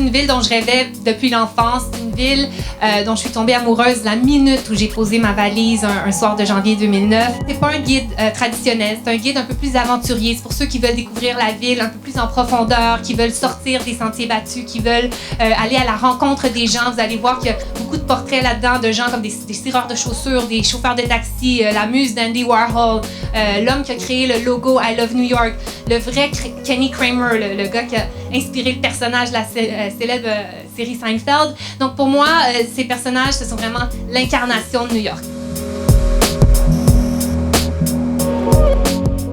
une ville dont je rêvais depuis l'enfance. C'est une ville dont je suis tombée amoureuse la minute où j'ai posé ma valise un soir de janvier 2009. C'est pas un guide traditionnel, c'est un guide un peu plus aventurier. C'est pour ceux qui veulent découvrir la ville un peu plus en profondeur, qui veulent sortir des sentiers battus, qui veulent aller à la rencontre des gens. Vous allez voir qu'il y a beaucoup de portraits là-dedans de gens comme des cireurs de chaussures, des chauffeurs de taxi, la muse d'Andy Warhol, l'homme qui a créé le logo I Love New York, le vrai Kenny Kramer, le gars qui a inspiré le personnage de la célèbre série Seinfeld. Donc pour moi, ces personnages, ce sont vraiment l'incarnation de New York.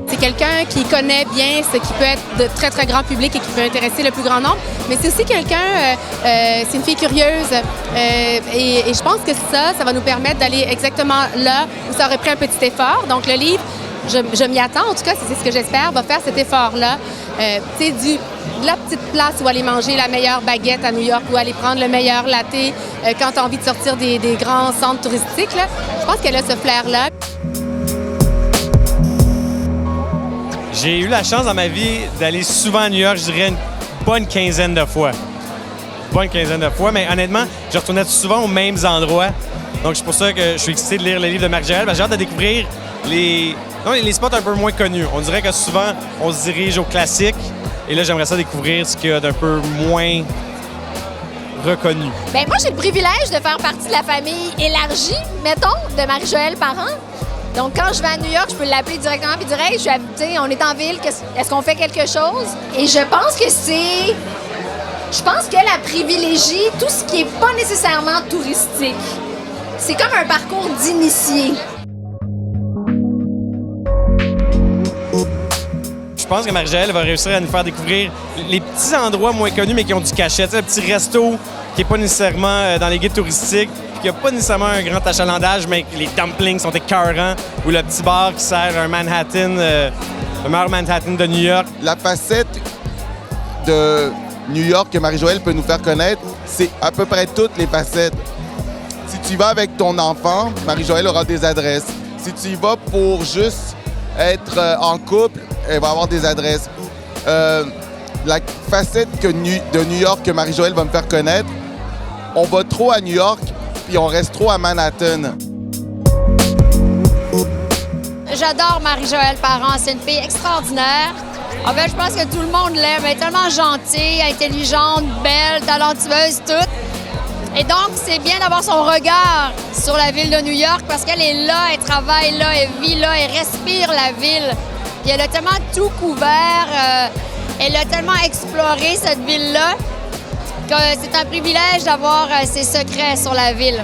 C'est quelqu'un qui connaît bien ce qui peut être de très, très grand public et qui peut intéresser le plus grand nombre. Mais c'est aussi quelqu'un, c'est une fille curieuse. Et je pense que ça va nous permettre d'aller exactement là où ça aurait pris un petit effort. Donc le livre, je m'y attends, en tout cas, c'est ce que j'espère, va faire cet effort-là. Tu sais, de la petite place où aller manger la meilleure baguette à New York, où aller prendre le meilleur latte quand tu as envie de sortir des grands centres touristiques. Là. Je pense qu'elle a ce flair-là. J'ai eu la chance dans ma vie d'aller souvent à New York, je dirais une bonne quinzaine de fois. Mais honnêtement, je retournais souvent aux mêmes endroits. Donc c'est pour ça que je suis excité de lire le livre de Marie-Joëlle, parce que j'ai hâte de découvrir les spots un peu moins connus. On dirait que souvent, on se dirige aux classiques. Et là, j'aimerais ça découvrir ce qu'il y a d'un peu moins reconnu. Bien, moi, j'ai le privilège de faire partie de la famille élargie, mettons, de Marie-Joëlle Parent. Donc, quand je vais à New York, je peux l'appeler directement et dire « Hey, on est en ville, est-ce qu'on fait quelque chose? » Et je pense qu'elle a privilégié tout ce qui n'est pas nécessairement touristique. C'est comme un parcours d'initié. Je pense que Marie-Joëlle va réussir à nous faire découvrir les petits endroits moins connus, mais qui ont du cachet. Tu sais, le petit resto qui n'est pas nécessairement dans les guides touristiques, qui n'a pas nécessairement un grand achalandage, mais les dumplings sont écœurants, ou le petit bar qui sert un Manhattan, le meilleur Manhattan de New York. La facette de New York que Marie-Joëlle peut nous faire connaître, c'est à peu près toutes les facettes. Si tu y vas avec ton enfant, Marie-Joëlle aura des adresses. Si tu y vas pour juste être en couple, elle va avoir des adresses. La facette de New York que Marie-Joëlle va me faire connaître, on va trop à New York puis on reste trop à Manhattan. J'adore Marie-Joëlle Parent, c'est une fille extraordinaire. En fait, je pense que tout le monde l'aime. Elle est tellement gentille, intelligente, belle, talentueuse, toute. Et donc, c'est bien d'avoir son regard sur la ville de New York parce qu'elle est là, elle travaille là, elle vit là, elle respire la ville. Puis elle a tellement tout couvert, elle a tellement exploré cette ville-là que c'est un privilège d'avoir ses secrets sur la ville.